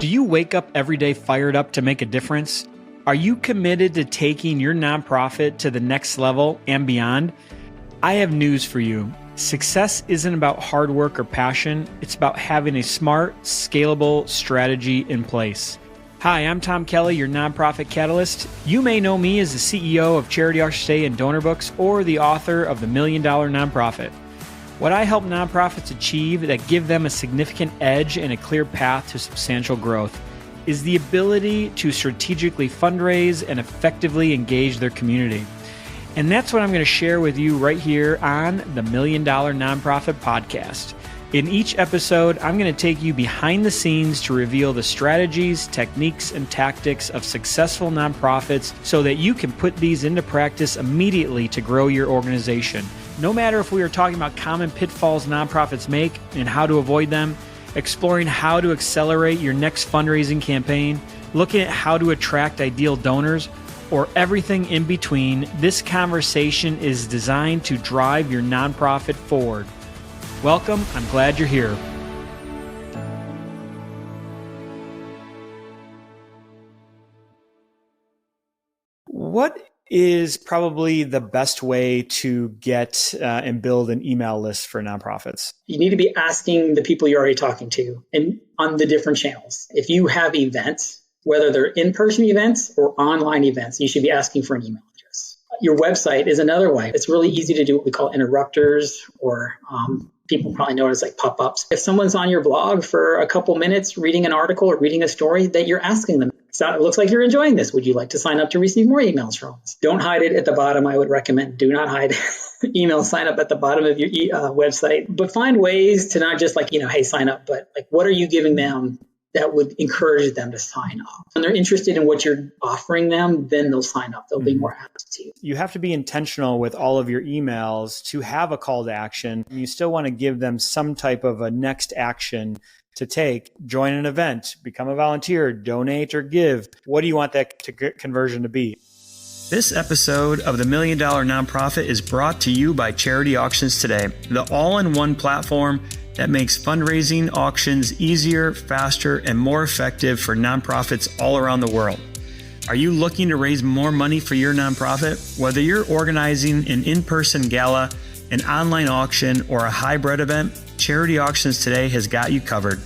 Do you wake up every day fired up to make a difference? Are you committed to taking your nonprofit to the next level and beyond? I have news for you. Success isn't about hard work or passion. It's about having a smart, scalable strategy in place. Hi, I'm Tom Kelly, your nonprofit catalyst. You may know me as the CEO of Charity Auction Today and Donor Books, or the author of The $1 Million Nonprofit. What I help nonprofits achieve that give them a significant edge and a clear path to substantial growth is the ability to strategically fundraise and effectively engage their community. And that's what I'm going to share with you right here on the $1 Million Nonprofit Podcast. In each episode, I'm going to take you behind the scenes to reveal the strategies, techniques, and tactics of successful nonprofits so that you can put these into practice immediately to grow your organization. No matter if we are talking about common pitfalls nonprofits make and how to avoid them, exploring how to accelerate your next fundraising campaign, looking at how to attract ideal donors, or everything in between, this conversation is designed to drive your nonprofit forward. Welcome. I'm glad you're here. What is probably the best way to get and build an email list for nonprofits? You need to be asking the people you're already talking to and on the different channels. If you have events, whether they're in-person events or online events, you should be asking for an email address. Your website is another way. It's really easy to do what we call interrupters, or people probably know it as like pop-ups. If someone's on your blog for a couple minutes reading an article or reading a story, that you're asking them, so it looks like you're enjoying this. Would you like to sign up to receive more emails from us? Don't hide it at the bottom. I would recommend do not hide email sign up at the bottom of your website, but find ways to not just hey, sign up, but what are you giving them that would encourage them to sign up? When they're interested in what you're offering them, then they'll sign up. They'll be more apt to. You have to be intentional with all of your emails to have a call to action. You still want to give them some type of a next action to take. Join an event, become a volunteer, donate or give. What do you want that conversion to be? This episode of the $1 Million Nonprofit is brought to you by Charity Auctions Today, the all-in-one platform that makes fundraising auctions easier, faster, and more effective for nonprofits all around the world. Are you looking to raise more money for your nonprofit? Whether you're organizing an in-person gala, an online auction, or a hybrid event, Charity Auctions Today has got you covered.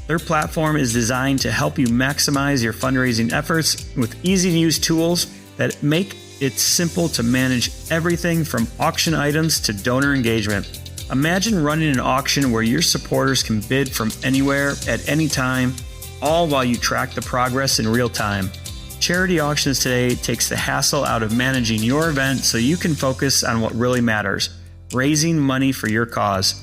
Their platform is designed to help you maximize your fundraising efforts with easy-to-use tools that make it simple to manage everything from auction items to donor engagement. Imagine running an auction where your supporters can bid from anywhere at any time, all while you track the progress in real time. Charity Auctions Today takes the hassle out of managing your event so you can focus on what really matters, raising money for your cause.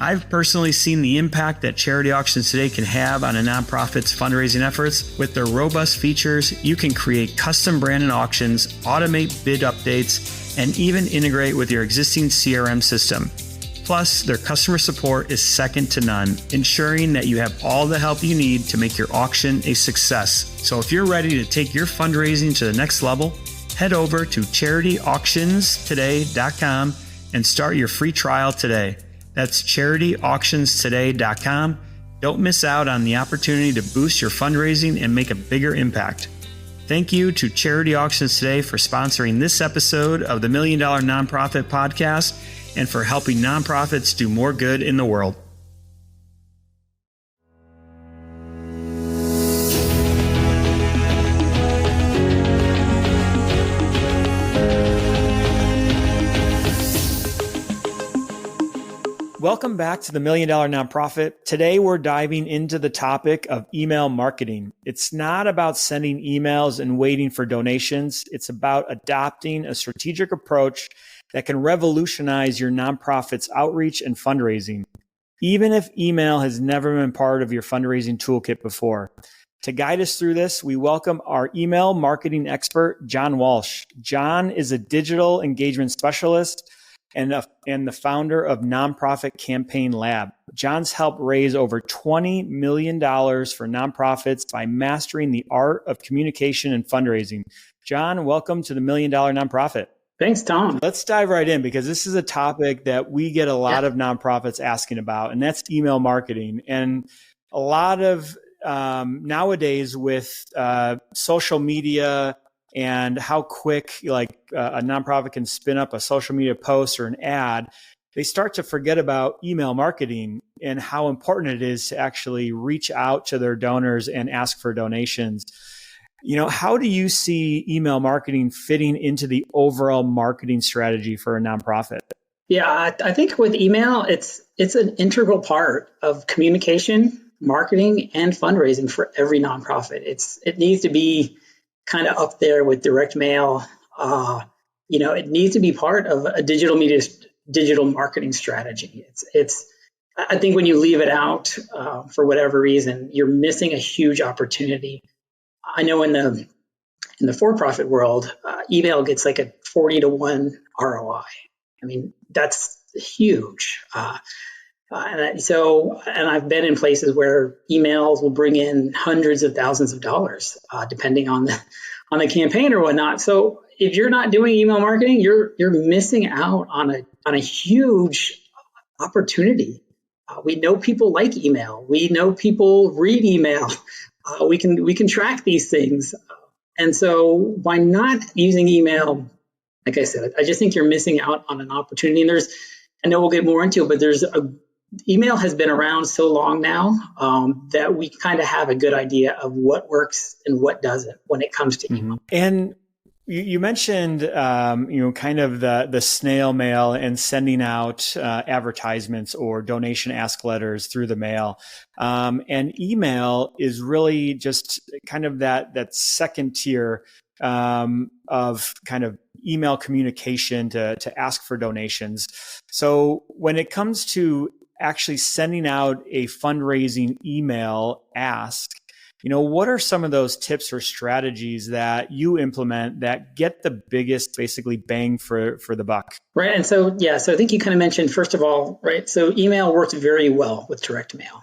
I've personally seen the impact that Charity Auctions Today can have on a nonprofit's fundraising efforts. With their robust features, you can create custom branded auctions, automate bid updates, and even integrate with your existing CRM system. Plus, their customer support is second to none, ensuring that you have all the help you need to make your auction a success. So if you're ready to take your fundraising to the next level, head over to charityauctionstoday.com and start your free trial today. That's charityauctionstoday.com. Don't miss out on the opportunity to boost your fundraising and make a bigger impact. Thank you to Charity Auctions Today for sponsoring this episode of the $1 Million Nonprofit Podcast and for helping nonprofits do more good in the world. Welcome back to the $1 Million Nonprofit. Today, we're diving into the topic of email marketing. It's not about sending emails and waiting for donations. It's about adopting a strategic approach that can revolutionize your nonprofit's outreach and fundraising, even if email has never been part of your fundraising toolkit before. To guide us through this, we welcome our email marketing expert, John Walsh. John is a digital engagement specialist and the founder of Nonprofit Campaign Lab. John's helped raise over $20 million for nonprofits by mastering the art of communication and fundraising. John, welcome to the $1 Million Nonprofit. Thanks, Tom. Let's dive right in because this is a topic that we get a lot of nonprofits asking about, and that's email marketing. And a lot of nowadays with social media and how quick a nonprofit can spin up a social media post or an ad, they start to forget about email marketing and how important it is to actually reach out to their donors and ask for donations. How do you see email marketing fitting into the overall marketing strategy for a nonprofit? Yeah, I think with email, it's an integral part of communication, marketing, and fundraising for every nonprofit. It needs to be kind of up there with direct mail. It needs to be part of a digital marketing strategy. I think when you leave it out for whatever reason, you're missing a huge opportunity. I know in the for-profit world, email gets like a 40-to-1 ROI. I mean, that's huge. And I've been in places where emails will bring in hundreds of thousands of dollars, depending on the campaign or whatnot. So if you're not doing email marketing, you're missing out on a huge opportunity. We know people like email. We know people read email. We can track these things. And so by not using email, like I said, I just think you're missing out on an opportunity. And I know we'll get more into it, but email has been around so long now that we kind of have a good idea of what works and what doesn't when it comes to email. And you mentioned, kind of the snail mail and sending out advertisements or donation ask letters through the mail. And email is really just kind of that second tier of kind of email communication to ask for donations. So when it comes to actually sending out a fundraising email ask, what are some of those tips or strategies that you implement that get the biggest basically bang for the buck? Right. And so I think you kind of mentioned, first of all, right, so email works very well with direct mail.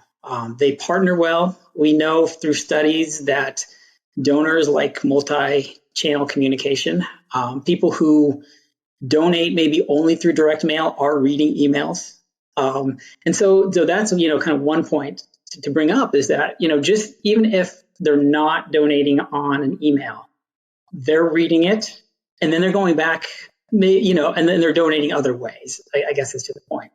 They partner well. We know through studies that donors like multi-channel communication. People who donate maybe only through direct mail are reading emails. And so that's, kind of one point to bring up is that, just even if they're not donating on an email, they're reading it and then they're going back, and then they're donating other ways, I guess is to the point.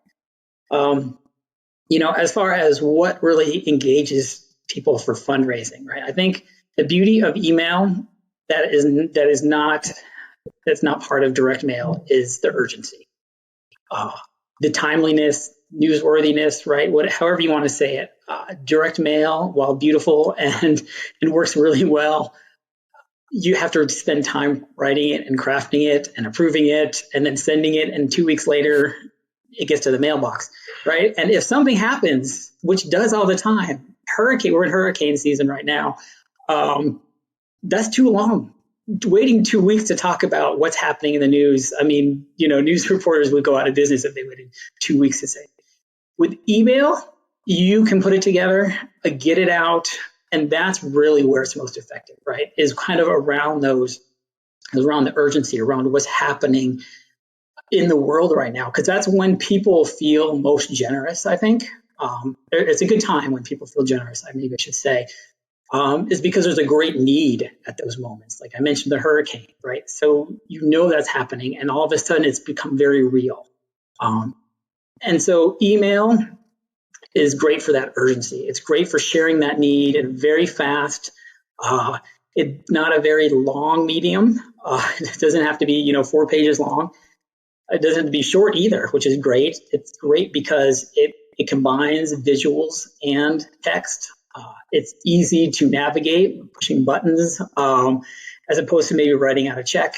As far as what really engages people for fundraising, right? I think the beauty of email that's not part of direct mail is the urgency, the timeliness, newsworthiness, right? However you want to say it. Direct mail, while beautiful and works really well, you have to spend time writing it and crafting it and approving it and then sending it. And 2 weeks later, it gets to the mailbox, right? And if something happens, which does all the time, we're in hurricane season right now. That's too long. Waiting 2 weeks to talk about what's happening in the news. I mean, news reporters would go out of business if they waited 2 weeks to say. With email, you can put it together, get it out, and that's really where it's most effective, right? Is kind of around the urgency, around what's happening in the world right now, because that's when people feel most generous, I think. It's a good time when people feel generous, maybe I should say. Is because there's a great need at those moments. Like I mentioned, the hurricane, right? So that's happening, and all of a sudden it's become very real. And so email is great for that urgency. It's great for sharing that need and very fast. It's not a very long medium. It doesn't have to be 4 pages long. It doesn't have to be short either, which is great. It's great because it combines visuals and text. It's easy to navigate, pushing buttons, as opposed to maybe writing out a check.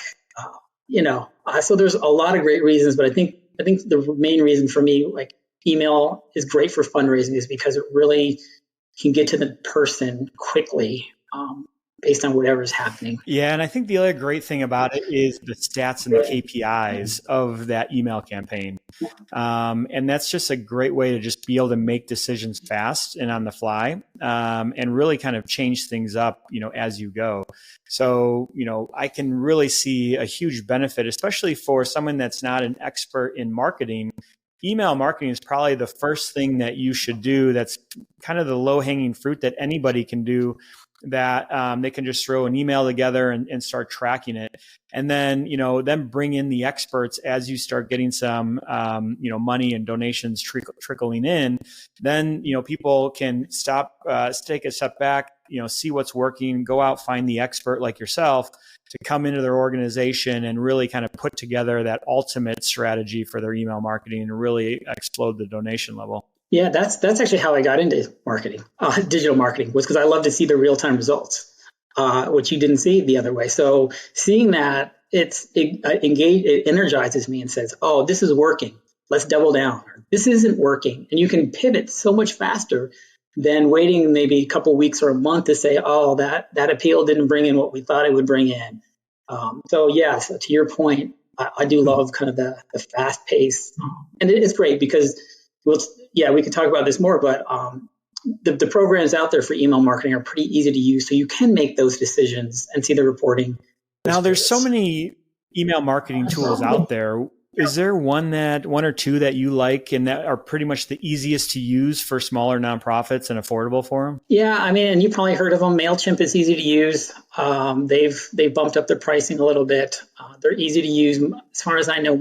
So there's a lot of great reasons, but I think the main reason for me, like email is great for fundraising, is because it really can get to the person quickly, based on whatever is happening. Yeah, and I think the other great thing about it is the stats and the KPIs of that email campaign. And that's just a great way to just be able to make decisions fast and on the fly, and really kind of change things up, as you go. So, I can really see a huge benefit, especially for someone that's not an expert in marketing, email marketing is probably the first thing that you should do. That's kind of the low hanging fruit that anybody can do, that they can just throw an email together and start tracking it. And then, then bring in the experts as you start getting some, money and donations trickling in. Then, people can take a step back, see what's working, go out, find the expert like yourself to come into their organization and really kind of put together that ultimate strategy for their email marketing and really explode the donation level. Yeah, that's actually how I got into marketing, digital marketing, was because I love to see the real-time results, which you didn't see the other way. So seeing that, it energizes me and says, oh, this is working. Let's double down. Or, this isn't working. And you can pivot so much faster than waiting maybe a couple of weeks or a month to say, oh, that appeal didn't bring in what we thought it would bring in. So to your point, I do love kind of the fast pace. And it is great because we could talk about this more, but the programs out there for email marketing are pretty easy to use. So you can make those decisions and see the reporting. Now, there's so many email marketing tools out there. Is there one or two that you like and that are pretty much the easiest to use for smaller nonprofits and affordable for them? Yeah, I mean, and you probably heard of them. MailChimp is easy to use. They've bumped up their pricing a little bit. They're easy to use. As far as I know,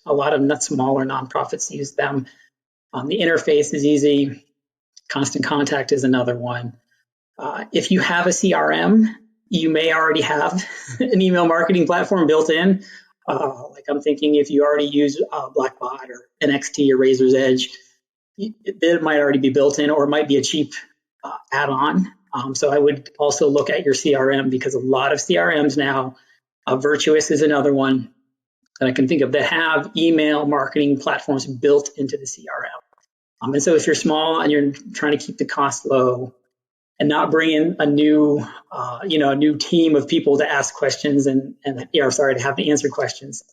a lot of smaller nonprofits use them. The interface is easy. Constant Contact is another one. If you have a CRM, you may already have an email marketing platform built in. Like I'm thinking if you already use Blackbot or NXT or Razor's Edge, it might already be built in, or it might be a cheap add-on. So I would also look at your CRM, because a lot of CRMs now, Virtuous is another one that I can think of, that have email marketing platforms built into the CRM. And so if you're small and you're trying to keep the cost low and not bring in a new team of people to ask questions and to have to answer questions,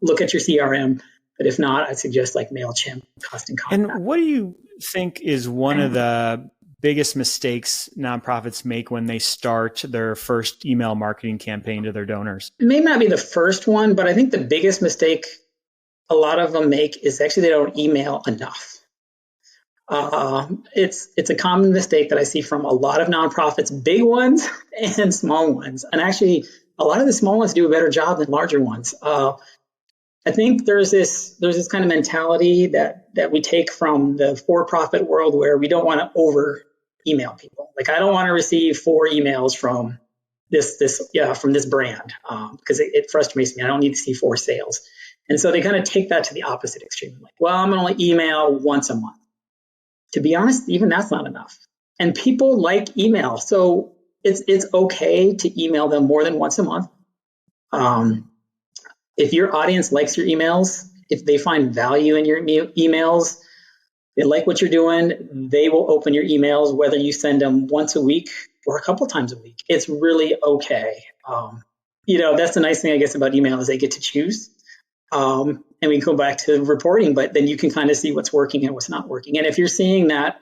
look at your CRM. But if not, I'd suggest like MailChimp, Constant Contact. And what do you think is one of the biggest mistakes nonprofits make when they start their first email marketing campaign to their donors? It may not be the first one, but I think the biggest mistake a lot of them make is actually they don't email enough. It's a common mistake that I see from a lot of nonprofits, big ones and small ones. And actually, a lot of the small ones do a better job than larger ones. I think there's this kind of mentality that we take from the for-profit world, where we don't want to over email people. Like, I don't want to receive 4 emails from this brand because it frustrates me. I don't need to see 4 sales. And so they kind of take that to the opposite extreme. Like, well, I'm going to only email once a month. To be honest, even that's not enough. And people like email. So it's okay to email them more than once a month. If your audience likes your emails, if they find value in your emails, they like what you're doing, they will open your emails, whether you send them once a week or a couple times a week. It's really okay. That's the nice thing, I guess, about email is they get to choose. And we can go back to reporting, but then you can kind of see what's working and what's not working. And if you're seeing that,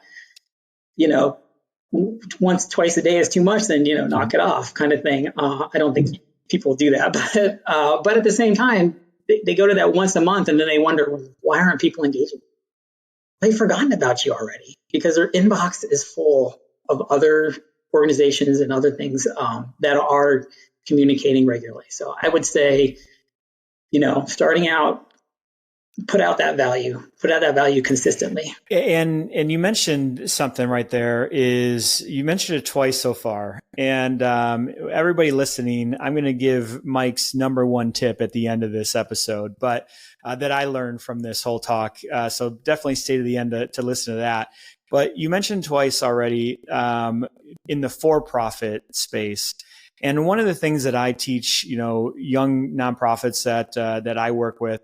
twice a day is too much, then, knock it off kind of thing. I don't think people do that, but at the same time, they go to that once a month and then they wonder, why aren't people engaging? They've forgotten about you already because their inbox is full of other organizations and other things that are communicating regularly. So I would say, starting out, put out that value consistently. And you mentioned something right there. You mentioned it twice so far. And everybody listening, I'm going to give Mike's number 1 tip at the end of this episode, but that I learned from this whole talk. So definitely stay to the end to listen to that. But you mentioned twice already in the for-profit space. And one of the things that I teach, young nonprofits that I work with,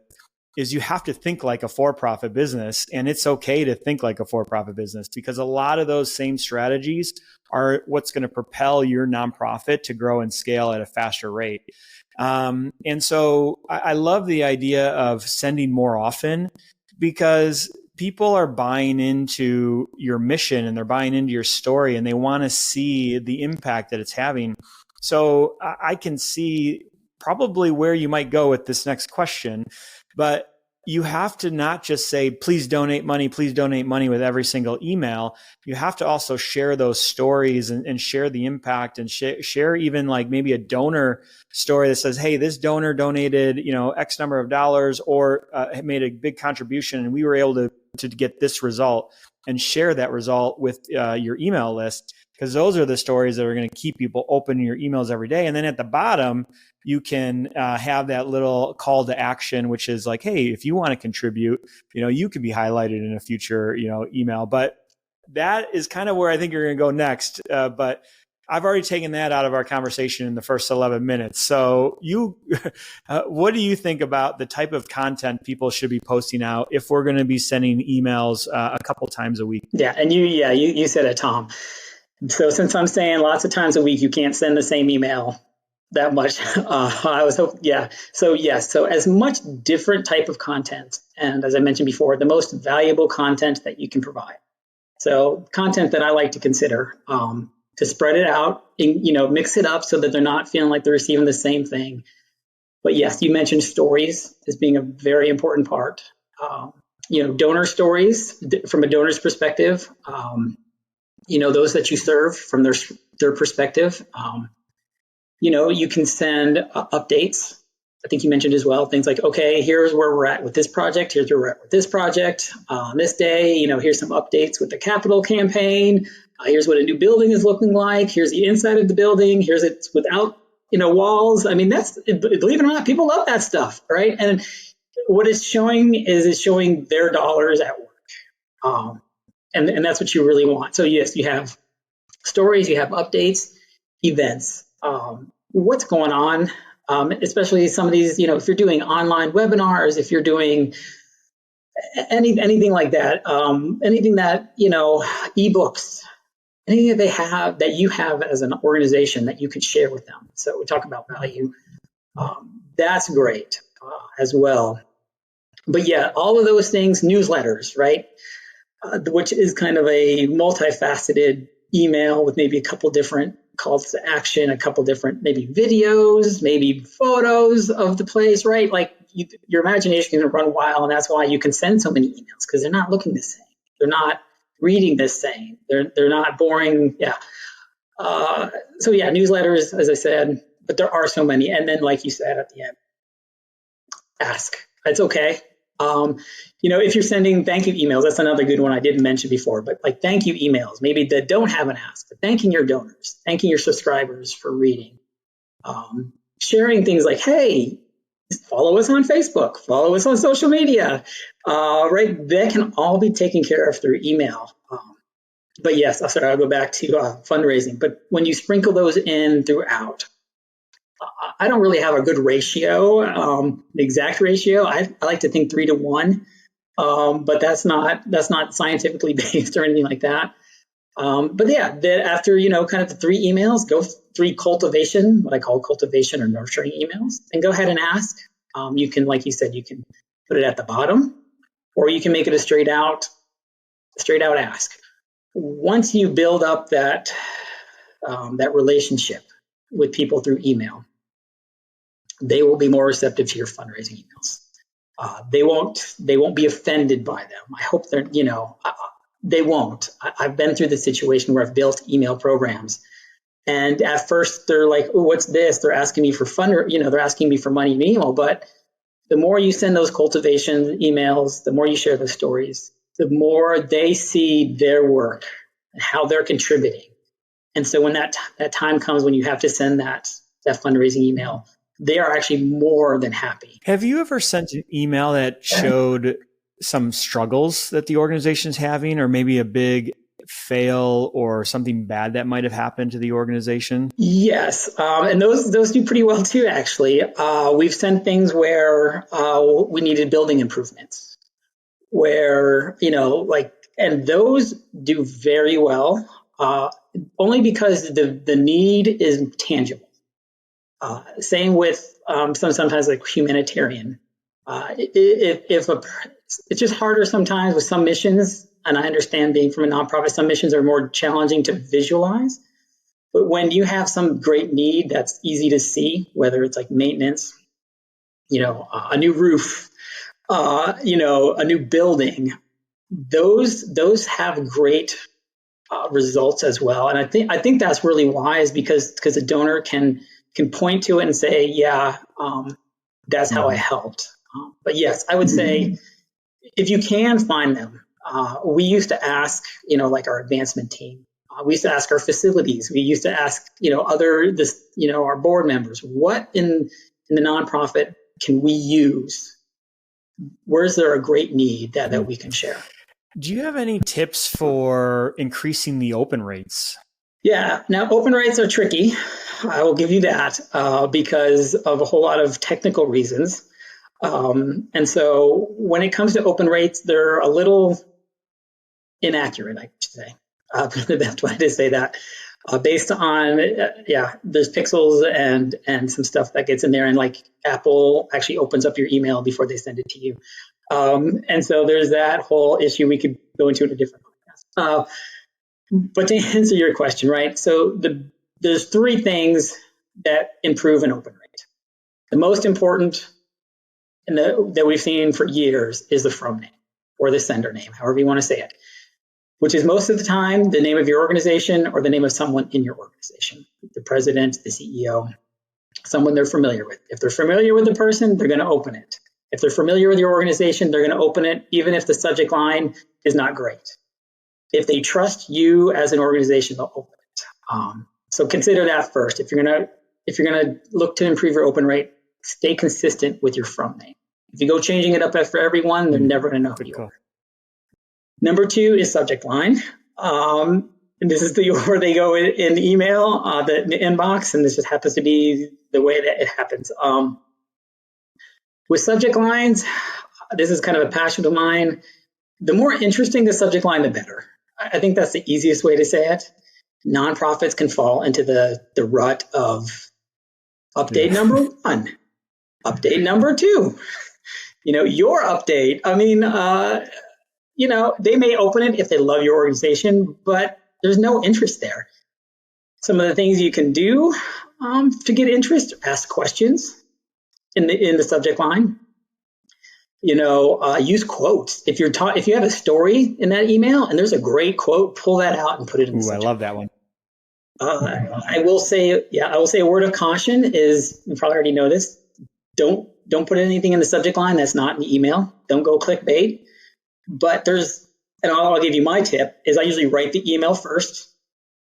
is you have to think like a for-profit business, and it's okay to think like a for-profit business, because a lot of those same strategies are what's going to propel your nonprofit to grow and scale at a faster rate. And so I love the idea of sending more often, because people are buying into your mission and they're buying into your story and they want to see the impact that it's having. So I can see probably where you might go with this next question. But you have to not just say, please donate money with every single email. You have to also share those stories and share the impact and share even like maybe a donor story that says, hey, this donor donated, X number of dollars or made a big contribution and we were able to get this result, and share that result with your email list, because those are the stories that are going to keep people opening your emails every day. And then at the bottom, you can have that little call to action, which is like, hey, if you want to contribute, you could be highlighted in a future, email. But that is kind of where I think you're going to go next. But I've already taken that out of our conversation in the first 11 minutes. So what do you think about the type of content people should be posting out if we're going to be sending emails a couple times a week? Yeah. And you said it, Tom. So since I'm saying lots of times a week, you can't send the same email that much. I was hoping, yeah. So yes, so as much different type of content, and as I mentioned before, the most valuable content that you can provide. So content that I like to consider to spread it out, and, mix it up so that they're not feeling like they're receiving the same thing. But yes, you mentioned stories as being a very important part. Donor stories from a donor's perspective. Those that you serve from their perspective. You can send updates. I think you mentioned as well, things like, okay, here's where we're at with this project. Here's where we're at with this project. On this day, here's some updates with the capital campaign. Here's what a new building is looking like. Here's the inside of the building. Here's it without, walls. I mean, believe it or not, people love that stuff, right? And what it's showing is showing their dollars at work. And that's what you really want. So yes, you have stories, you have updates, events. What's going on, especially some of these, if you're doing online webinars, if you're doing anything like that, anything that, ebooks, anything that you have as an organization that you could share with them. So we talk about value. That's great as well. But yeah, all of those things, newsletters, right? Which is kind of a multifaceted email with maybe a couple different calls to action, a couple different maybe videos, maybe photos of the place, right? Like your imagination can run wild, and that's why you can send so many emails, because they're not looking the same. They're not reading the same. They're not boring. Yeah. So yeah, newsletters, as I said, but there are so many. And then, like you said at the end, ask. It's okay. If you're sending thank you emails, that's another good one I didn't mention before, but like thank you emails, maybe that don't have an ask, but thanking your donors, thanking your subscribers for reading, sharing things like, hey, follow us on Facebook, follow us on social media, right? That can all be taken care of through email. But yes, I'll go back to fundraising, but when you sprinkle those in throughout, I don't really have a good ratio, the exact ratio. I like to think 3 to 1, but that's not scientifically based or anything like that. But yeah, after kind of the 3 emails, go 3 cultivation, what I call cultivation or nurturing emails, and go ahead and ask. You can, like you said, you can put it at the bottom, or you can make it a straight out ask. Once you build up that relationship with people through email, they will be more receptive to your fundraising emails. They won't be offended by them. I hope they won't. I've been through the situation where I've built email programs, and at first they're like, "Oh, what's this?" They're asking me for they're asking me for money in email. But the more you send those cultivation emails, the more you share those stories, the more they see their work and how they're contributing. And so when that time comes when you have to send that fundraising email, they are actually more than happy. Have you ever sent an email that showed some struggles that the organization is having, or maybe a big fail or something bad that might have happened to the organization? Yes, and those do pretty well too, actually. We've sent things where we needed building improvements, where, and those do very well, only because the need is tangible. Same with sometimes like humanitarian. It's just harder sometimes with some missions, and I understand being from a nonprofit, some missions are more challenging to visualize. But when you have some great need that's easy to see, whether it's like maintenance, a new roof, a new building, those have great results as well. And I think that's really wise because the donor can point to it and say, yeah, that's how I helped. But yes, I would say if you can find them, we used to ask, like our advancement team. We used to ask our facilities. We used to ask, our board members, what in the nonprofit can we use? Where's there a great need that we can share? Do you have any tips for increasing the open rates? Yeah, now open rates are tricky. I will give you that because of a whole lot of technical reasons. And so when it comes to open rates, they're a little inaccurate, I should say. The best way to say that. Based on, there's pixels and some stuff that gets in there, and like Apple actually opens up your email before they send it to you. And so there's that whole issue we could go into in a different podcast. But to answer your question, right? So there's three things that improve an open rate. The most important and that we've seen for years is the from name or the sender name, however you want to say it, which is most of the time the name of your organization or the name of someone in your organization, the president, the CEO, someone they're familiar with. If they're familiar with the person, they're going to open it. If they're familiar with your organization, they're going to open it, even if the subject line is not great. If they trust you as an organization, they'll open it. So consider that first. If you're going to look to improve your open rate, stay consistent with your from name. If you go changing it up for everyone, they're never going to know who you are. Number two is subject line. And this is where they go in email, the inbox, and this just happens to be the way that it happens. With subject lines, this is kind of a passion of mine. The more interesting the subject line, the better. I think that's the easiest way to say it. Nonprofits can fall into the rut of update number one, update number two. Your update. I mean, they may open it if they love your organization, but there's no interest there. Some of the things you can do to get interest: ask questions in the subject line. Use quotes. If you have a story in that email and there's a great quote, pull that out and put it in the subject. I love that one. I will say a word of caution is, you probably already know this, don't put anything in the subject line that's not in the email. Don't go clickbait. But I'll give you my tip, is I usually write the email first,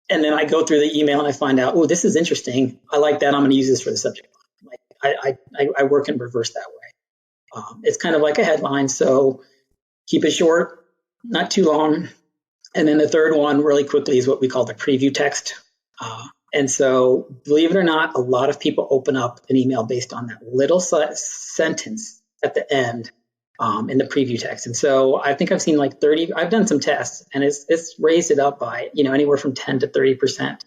and then I go through the email and I find out, this is interesting. I like that. I'm going to use this for the subject line. I work in reverse that way. It's kind of like a headline, so keep it short, not too long. And then the third one, really quickly, is what we call the preview text. And so, believe it or not, a lot of people open up an email based on that little sentence at the end in the preview text. And so I think I've seen like 30, I've done some tests, and it's raised it up by, anywhere from 10 to 30%.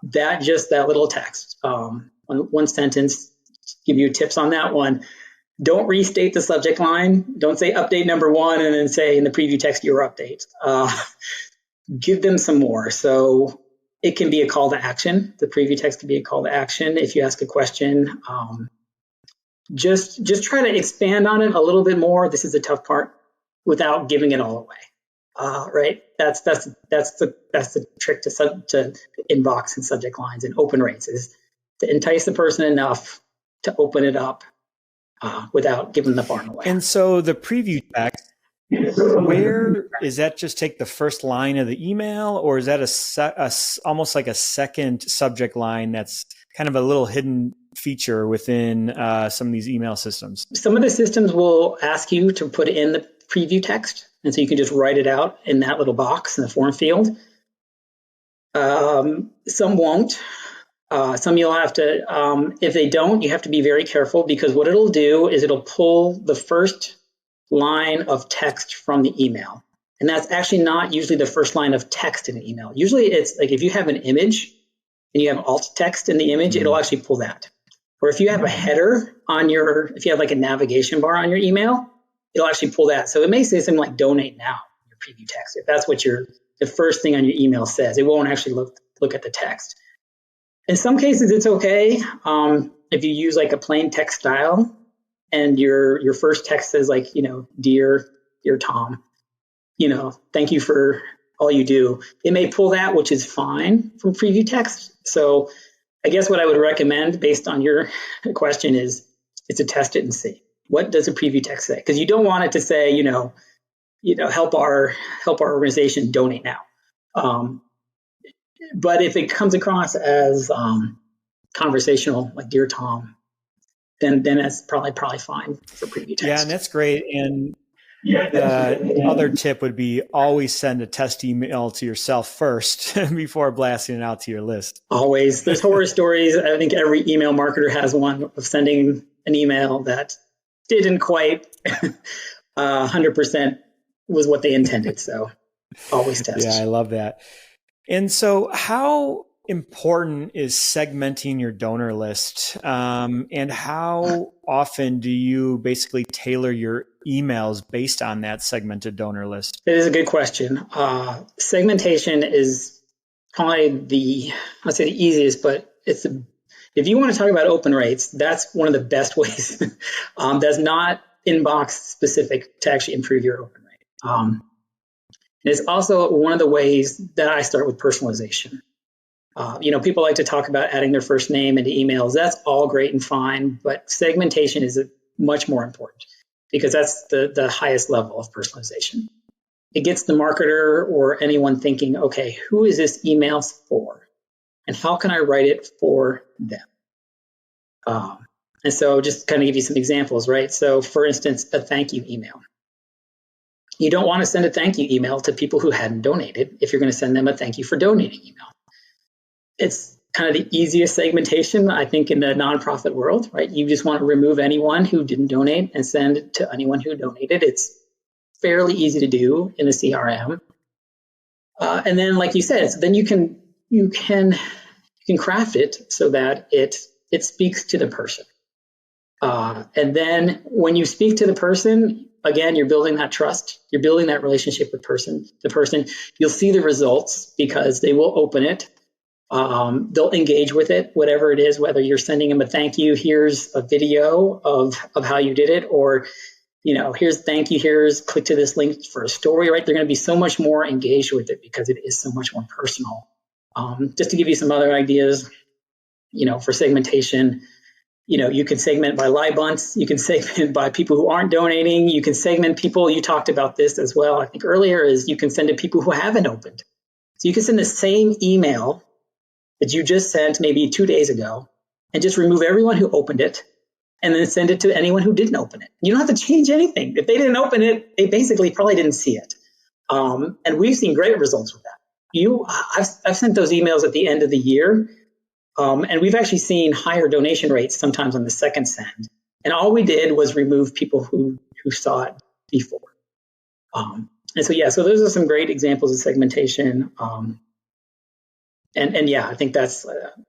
That little text, one sentence, give you tips on that one. Don't restate the subject line. Don't say update number one and then say in the preview text your update. Give them some more. So it can be a call to action. The preview text can be a call to action. If you ask a question, just try to expand on it a little bit more. This is the tough part, without giving it all away. Right? That's the trick to inbox and subject lines and open rates, is to entice the person enough to open it up without giving the barn away. And so the preview text, where is that? Just take the first line of the email, or is that almost like a second subject line that's kind of a little hidden feature within some of these email systems? Some of the systems will ask you to put in the preview text, and so you can just write it out in that little box in the form field. Some won't. Some you'll have to, if they don't, you have to be very careful, because what it'll do is it'll pull the first line of text from the email. And that's actually not usually the first line of text in an email. Usually it's like if you have an image and you have alt text in the image, it'll actually pull that. Or if you have a header if you have like a navigation bar on your email, it'll actually pull that. So it may say something like donate now in your preview text. If that's what the first thing on your email says, it won't actually look at the text. In some cases, it's okay if you use like a plain text style. and your first text says like, dear Tom, thank you for all you do. It may pull that, which is fine from preview text. So I guess what I would recommend based on your question is to test it and see. What does a preview text say? Because you don't want it to say, help our organization donate now. But if it comes across as conversational, like dear Tom, then that's probably fine for preview text. Yeah, and that's great. And the other tip would be always send a test email to yourself first before blasting it out to your list. Always. There's horror stories. I think every email marketer has one of sending an email that didn't quite 100% was what they intended. So always test. Yeah, I love that. And so how important is segmenting your donor list? And how often do you basically tailor your emails based on that segmented donor list? It is a good question. Segmentation is probably I'd say the easiest, but if you want to talk about open rates, that's one of the best ways. That's not inbox specific to actually improve your open rate. And it's also one of the ways that I start with personalization. People like to talk about adding their first name into emails. That's all great and fine, but segmentation is much more important because that's the highest level of personalization. It gets the marketer or anyone thinking, okay, who is this email for? And how can I write it for them? And so just kind of give you some examples, right? So for instance, a thank you email. You don't want to send a thank you email to people who hadn't donated if you're going to send them a thank you for donating email. It's kind of the easiest segmentation, I think, in the nonprofit world, right? You just want to remove anyone who didn't donate and send it to anyone who donated. It's fairly easy to do in a CRM. And then, like you said, then you can craft it so that it speaks to the person. And then when you speak to the person, again, you're building that trust. You're building that relationship with the person. You'll see the results because they will open it. They'll engage with it, whatever it is, whether you're sending them a thank you, here's a video of how you did it, or, here's thank you, here's click to this link for a story, right? They're going to be so much more engaged with it because it is so much more personal. Just to give you some other ideas, for segmentation, you can segment by live bunts. You can segment by people who aren't donating. You can segment people. You talked about this as well, I think earlier, is you can send to people who haven't opened. So you can send the same email that you just sent maybe 2 days ago and just remove everyone who opened it and then send it to anyone who didn't open it. You don't have to change anything. If they didn't open it, they basically probably didn't see it. And we've seen great results with that. I've sent those emails at the end of the year. And we've actually seen higher donation rates sometimes on the second send. And all we did was remove people who saw it before. And so those are some great examples of segmentation. And I think that's...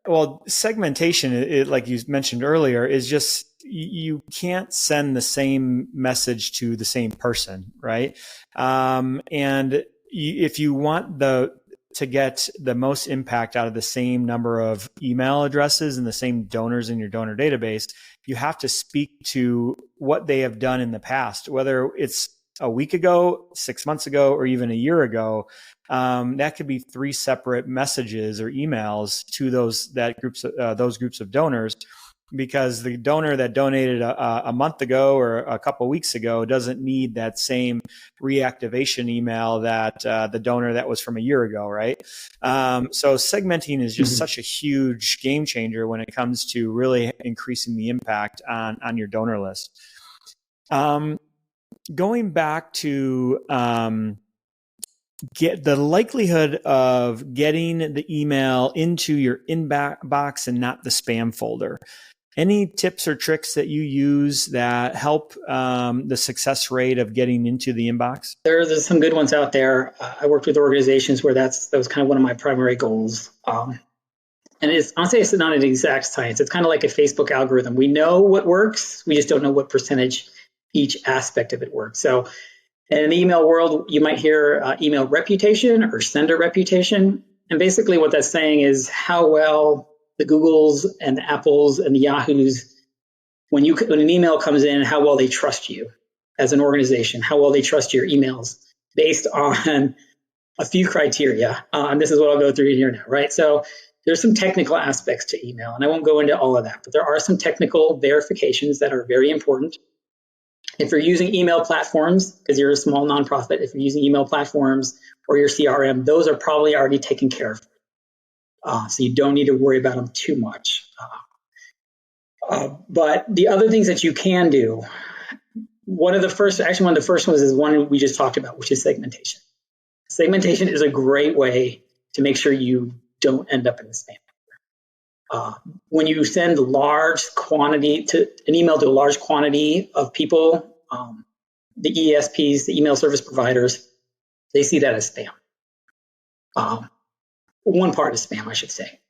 Well, segmentation, like you mentioned earlier, is just you can't send the same message to the same person, right? And if you want to get the most impact out of the same number of email addresses and the same donors in your donor database, you have to speak to what they have done in the past, whether it's a week ago, 6 months ago, or even a year ago. That could be 3 separate messages or emails to those groups of donors, because the donor that donated a month ago or a couple of weeks ago doesn't need that same reactivation email that the donor that was from a year ago, right? So segmenting is just such a huge game changer when it comes to really increasing the impact on your donor list. Going back to get the likelihood of getting the email into your inbox and not the spam folder. Any tips or tricks that you use that help the success rate of getting into the inbox? There's some good ones out there. I worked with organizations where that was kind of one of my primary goals. And honestly, it's not an exact science. It's kind of like a Facebook algorithm. We know what works. We just don't know what percentage each aspect of it works. So in the email world, you might hear email reputation or sender reputation. And basically what that's saying is how well the Googles and the Apples and the Yahoos when an email comes in, how well they trust you as an organization, how well they trust your emails based on a few criteria. And this is what I'll go through here now, right? So there's some technical aspects to email, and I won't go into all of that, but there are some technical verifications that are very important. If you're using email platforms, because you're a small nonprofit, if you're using email platforms or your CRM, those are probably already taken care of. So you don't need to worry about them too much. But the other things that you can do, one of the first ones is one we just talked about, which is segmentation. Segmentation is a great way to make sure you don't end up in the spam. When you send an email to a large quantity of people, the ESPs, the email service providers, they see that as spam. One part is spam, I should say.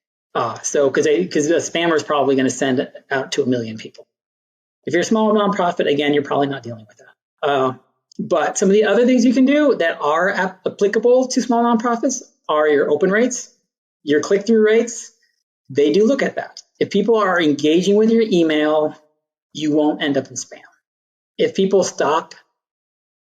So because the spammer is probably going to send it out to 1 million people. If you're a small nonprofit, again, you're probably not dealing with that. But some of the other things you can do that are applicable to small nonprofits are your open rates, your click-through rates. They do look at that. If people are engaging with your email, you won't end up in spam. If people stop,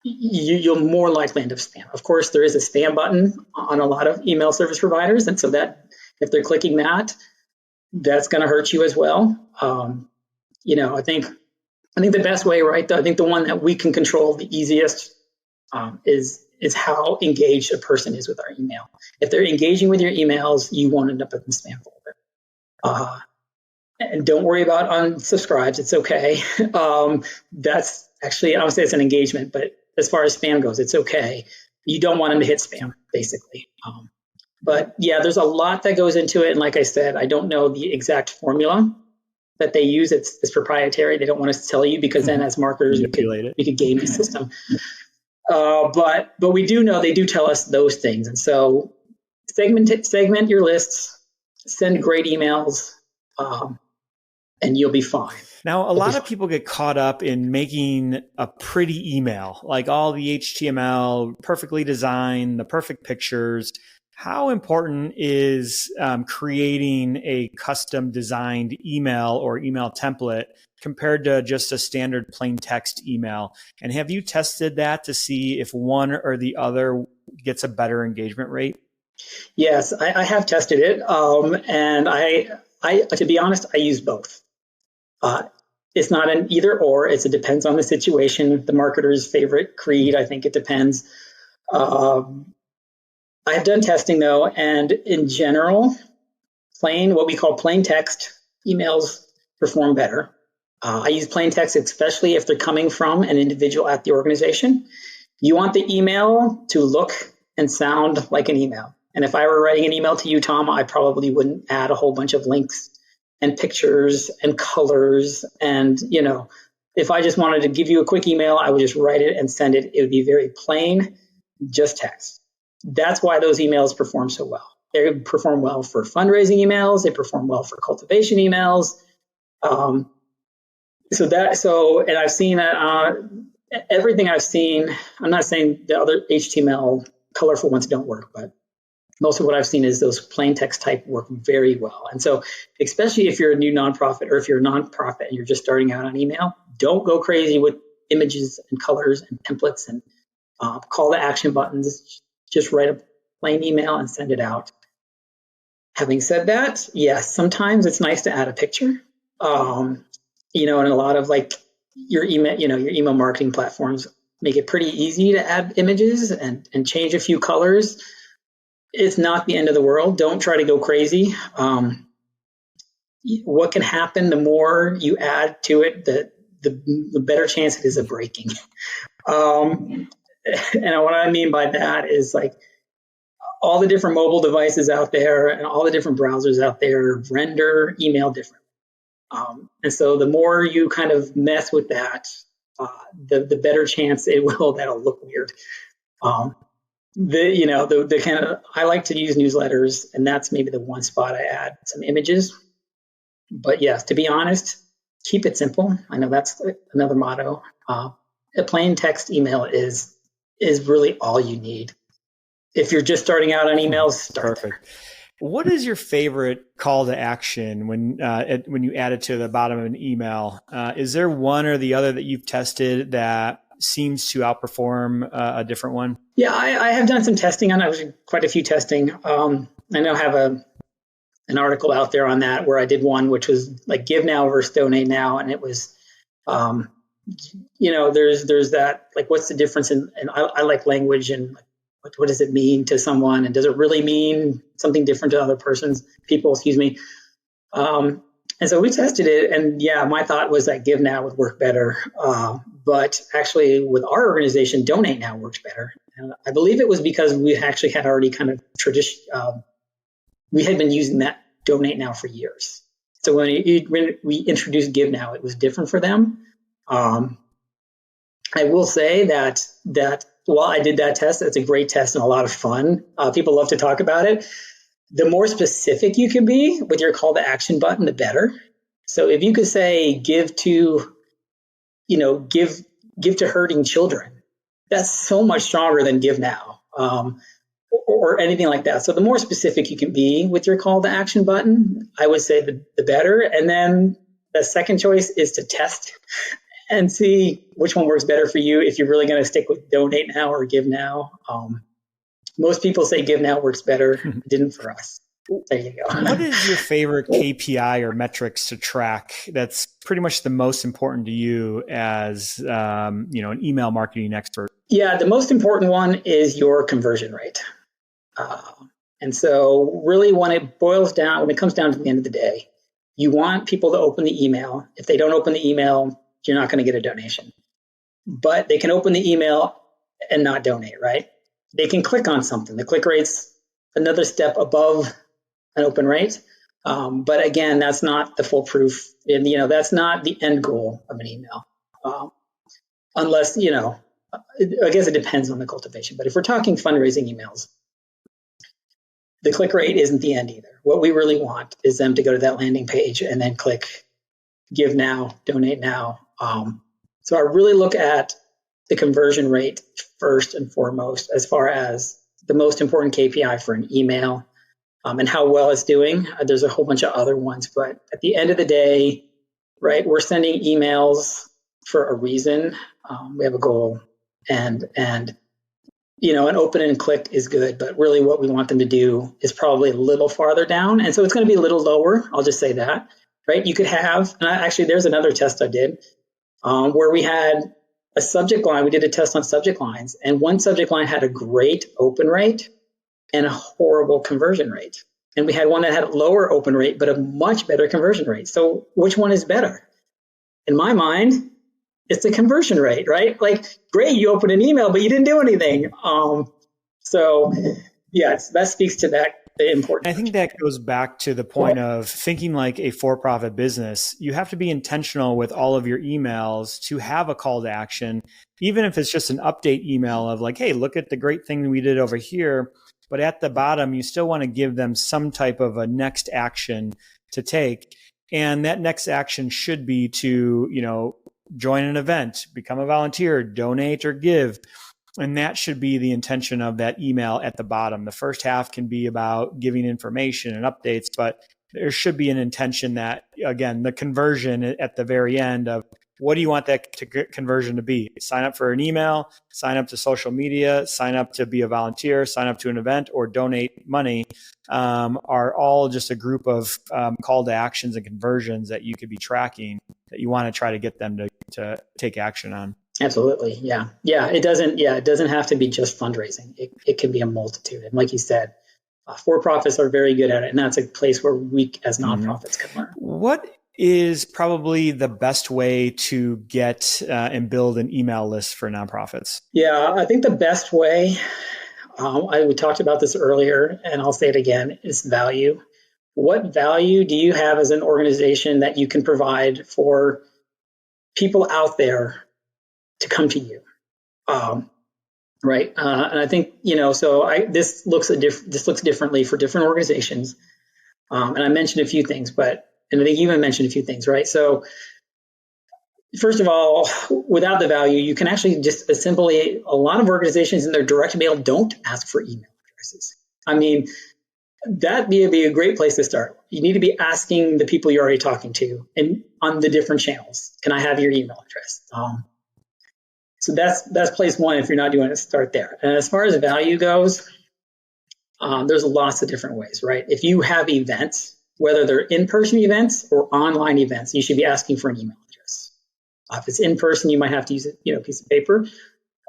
you'll more likely end up spam. Of course, there is a spam button on a lot of email service providers, and so that if they're clicking that, that's going to hurt you as well. I think the best way, right? I think the one that we can control the easiest is how engaged a person is with our email. If they're engaging with your emails, you won't end up in the spam folder. And don't worry about unsubscribes. It's okay. That's actually, I would say it's an engagement, but as far as spam goes, it's okay. You don't want them to hit spam, basically. But yeah, there's a lot that goes into it. And like I said, I don't know the exact formula that they use. It's proprietary. They don't want us to tell you because then as marketers, we could game the system. But we do know they do tell us those things. And so segment your lists, send great emails, and you'll be fine. Now, a lot of people get caught up in making a pretty email, like all the HTML, perfectly designed, the perfect pictures. How important is creating a custom designed email or email template compared to just a standard plain text email? And have you tested that to see if one or the other gets a better engagement rate? Yes, I have tested it. And I, to be honest, I use both. It's not an either or. It depends on the situation, the marketer's favorite creed. I think it depends. I've done testing though, and in general, what we call plain text emails perform better. I use plain text, especially if they're coming from an individual at the organization. You want the email to look and sound like an email. And if I were writing an email to you, Tom, I probably wouldn't add a whole bunch of links and pictures and colors. And, if I just wanted to give you a quick email, I would just write it and send it. It would be very plain, just text. That's why those emails perform so well. They perform well for fundraising emails. They perform well for cultivation emails. And I've seen everything I've seen. I'm not saying the other HTML colorful ones don't work, but most of what I've seen is those plain text type work very well. And so, especially if you're a new nonprofit or if you're a nonprofit and you're just starting out on email, don't go crazy with images and colors and templates and call to action buttons. Just write a plain email and send it out. Having said that, yes, sometimes it's nice to add a picture. And a lot of your email marketing platforms make it pretty easy to add images and change a few colors. It's not the end of the world. Don't try to go crazy. What can happen, the more you add to it, the better chance it is of breaking. And what I mean by that is all the different mobile devices out there and all the different browsers out there render email differently. And so the more you kind of mess with that, the better chance that'll look weird. The kind of, I like to use newsletters, and that's maybe the one spot I add some images. But yes, to be honest, keep it simple. I know that's another motto. A plain text email is really all you need. If you're just starting out on emails, start Perfect. there. What is your favorite call to action when you add it to the bottom of an email? Is there one or the other that you've tested that seems to outperform a different one? Yeah, I have done some testing on it. Quite a few testing. I now have an article out there on that where I did one which was like give now versus donate now, and it was, um, there's that, like, what's the difference in, and I like language, and like, what does it mean to someone, and does it really mean something different to other people, excuse me. And so we tested it, and yeah, my thought was that give now would work better. But actually, with our organization, donate now works better. And I believe it was because we actually had already kind of we had been using that donate now for years. So when we introduced give now, it was different for them. I will say that while I did that test, it's a great test and a lot of fun. People love to talk about it. The more specific you can be with your call to action button, the better. So if you could say give to hurting children, that's so much stronger than give now, or anything like that. So the more specific you can be with your call to action button, I would say the better. And then the second choice is to test and see which one works better for you if you're really going to stick with donate now or give now. Most people say give now works better. It didn't for us. There you go. What is your favorite KPI or metrics to track that's pretty much the most important to you as an email marketing expert? Yeah, the most important one is your conversion rate. And so really when it comes down to the end of the day, you want people to open the email. If they don't open the email, you're not going to get a donation. But they can open the email and not donate, right? They can click on something. The click rate's another step above an open rate. But again, that's not the foolproof. And, that's not the end goal of an email. Unless, I guess it depends on the cultivation. But if we're talking fundraising emails, the click rate isn't the end either. What we really want is them to go to that landing page and then click give now, donate now. So I really look at the conversion rate first and foremost, as far as the most important KPI for an email, and how well it's doing. There's a whole bunch of other ones, but at the end of the day, right, we're sending emails for a reason. We have a goal, and an open and click is good, but really what we want them to do is probably a little farther down. And so it's going to be a little lower. I'll just say that, right? You could have, there's another test I did where we had a subject line. We did a test on subject lines, and one subject line had a great open rate and a horrible conversion rate. And we had one that had a lower open rate, but a much better conversion rate. So which one is better? In my mind, it's the conversion rate, right? Like, great, you open an email, but you didn't do anything. So yes, that speaks to that, the importance. I think that goes back to the point of thinking like a for-profit business. You have to be intentional with all of your emails to have a call to action, even if it's just an update email of like, hey, look at the great thing we did over here. But at the bottom, you still want to give them some type of a next action to take. And that next action should be to, join an event, become a volunteer, donate or give. And that should be the intention of that email at the bottom. The first half can be about giving information and updates, but there should be an intention that, again, the conversion at the very end of what do you want that conversion to be? Sign up for an email, sign up to social media, sign up to be a volunteer, sign up to an event, or donate money, are all just a group of call to actions and conversions that you could be tracking that you want to try to get them to take action on. Absolutely. Yeah. It doesn't have to be just fundraising. It can be a multitude. And like you said, for-profits are very good at it. And that's a place where we as nonprofits can learn. What is probably the best way to get and build an email list for nonprofits? Yeah, I think the best way, we talked about this earlier, and I'll say it again, is value. What value do you have as an organization that you can provide for people out there to come to you? Right. And I think, this looks differently for different organizations. And I mentioned a few things, and I think you even mentioned a few things, right? So first of all, without the value, you can actually just simply, a lot of organizations in their direct mail don't ask for email addresses. I mean, That'd be a great place to start. You need to be asking the people you're already talking to and on the different channels. Can I have your email address? So that's place one if you're not doing it, start there. And as far as value goes, there's lots of different ways, right? If you have events, whether they're in-person events or online events, you should be asking for an email address. If it's in person, you might have to use a piece of paper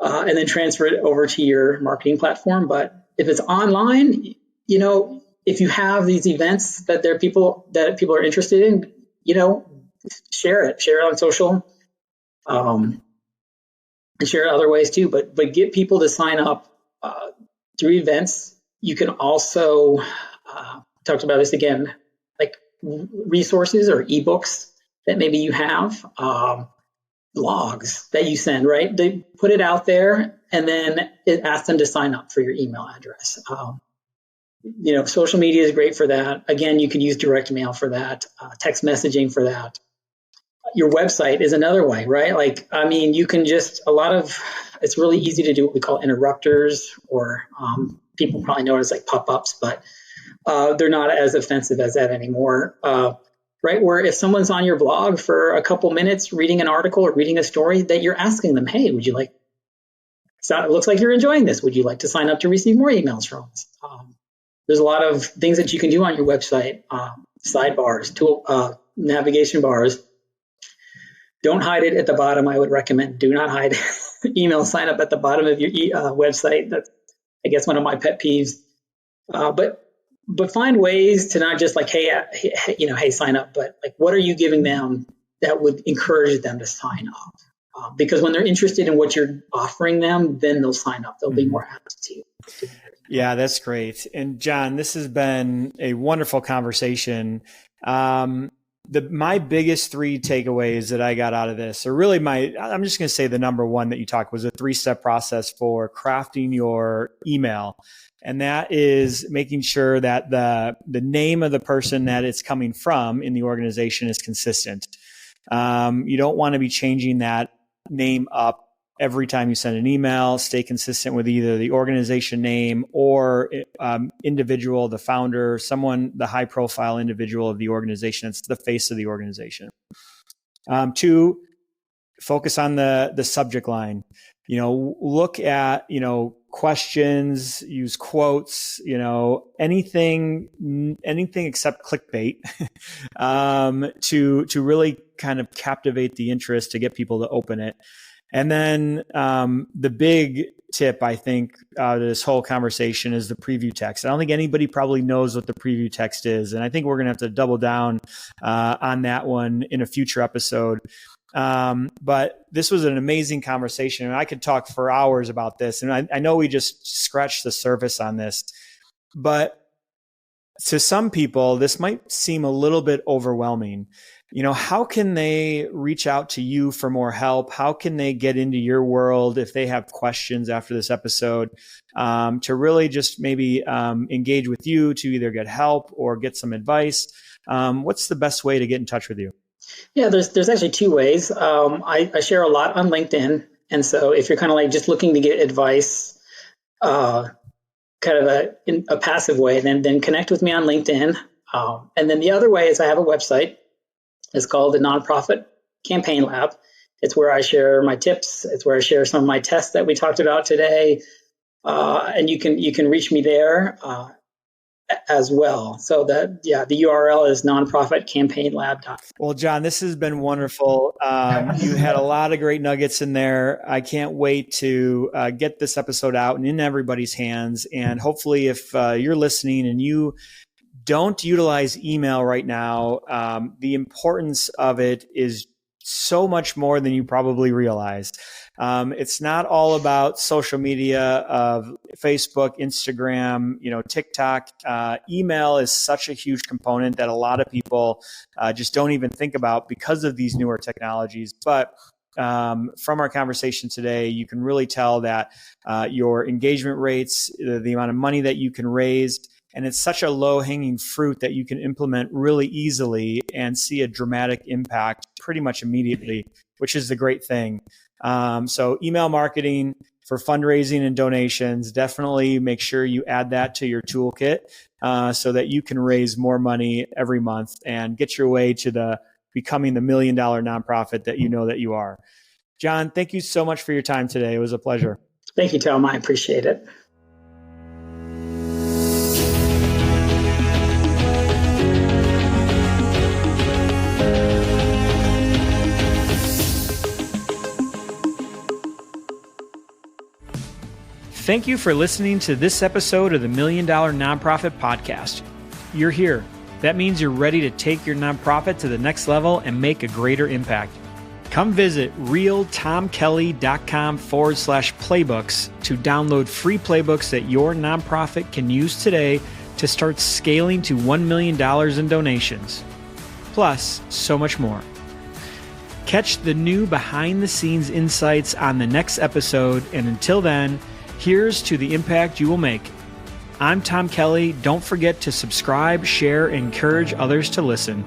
and then transfer it over to your marketing platform. But if it's online, if you have these events that people are interested in, share it on social, and share it other ways too. But get people to sign up through events. You can also talked about this again, like resources or ebooks that maybe you have, blogs that you send, right? They put it out there and then it asks them to sign up for your email address. Social media is great for that. Again, you can use direct mail for that, text messaging for that. Your website is another way, right? You can it's really easy to do what we call interrupters, or people probably know it as like pop-ups, but they're not as offensive as that anymore. Right? Where if someone's on your blog for a couple minutes reading an article or reading a story, that you're asking them, hey, would you like, so it looks like you're enjoying this. Would you like to sign up to receive more emails from us? There's a lot of things that you can do on your website, sidebars, navigation bars. Don't hide it at the bottom. I would recommend do not hide email sign up at the bottom of your website. That's, I guess, one of my pet peeves. But find ways to not just like, hey, sign up, but like, what are you giving them that would encourage them to sign up? Because when they're interested in what you're offering them, then they'll sign up. They'll be more apt to. Yeah, that's great. And John, this has been a wonderful conversation. My biggest three takeaways that I got out of this, or really I'm just going to say the number one that you talked was a 3-step process for crafting your email. And that is making sure that the name of the person that it's coming from in the organization is consistent. You don't want to be changing that name up every time you send an email. Stay consistent with either the organization name or individual, the founder, the high profile individual of the organization. It's the face of the organization. 2, focus on the subject line. Look at, questions, use quotes, anything except clickbait, to really kind of captivate the interest to get people to open it. And then the big tip, I think, out of this whole conversation is the preview text. I don't think anybody probably knows what the preview text is. And I think we're going to have to double down on that one in a future episode. But this was an amazing conversation, and I could talk for hours about this. And I know we just scratched the surface on this, but to some people, this might seem a little bit overwhelming. How can they reach out to you for more help? How can they get into your world if they have questions after this episode, to really just maybe engage with you to either get help or get some advice? What's the best way to get in touch with you? Yeah, there's actually 2 ways. I share a lot on LinkedIn. And so if you're kind of like just looking to get advice, kind of in a passive way, then connect with me on LinkedIn. And then the other way is I have a website. It's called the Nonprofit Campaign Lab. It's where I share my tips. It's where I share some of my tests that we talked about today. And you can reach me there as well. So the URL is nonprofitcampaignlab.com. Well, John, this has been wonderful. You had a lot of great nuggets in there. I can't wait to get this episode out and in everybody's hands. And hopefully if you're listening and you don't utilize email right now, the importance of it is so much more than you probably realize. It's not all about social media of Facebook, Instagram, TikTok. Email is such a huge component that a lot of people just don't even think about because of these newer technologies. But from our conversation today, you can really tell that your engagement rates, the amount of money that you can raise, and it's such a low-hanging fruit that you can implement really easily and see a dramatic impact pretty much immediately, which is the great thing. So email marketing for fundraising and donations, definitely make sure you add that to your toolkit. so that you can raise more money every month and get your way to becoming the $1 million nonprofit that you know that you are. John, thank you so much for your time today. It was a pleasure. Thank you, Tom. I appreciate it. Thank you for listening to this episode of the $1 Million Nonprofit Podcast. You're here. That means you're ready to take your nonprofit to the next level and make a greater impact. Come visit realtomkelly.com/playbooks to download free playbooks that your nonprofit can use today to start scaling to $1 million in donations. Plus, so much more. Catch the new behind-the-scenes insights on the next episode, and until then, here's to the impact you will make. I'm Tom Kelly. Don't forget to subscribe, share, and encourage others to listen.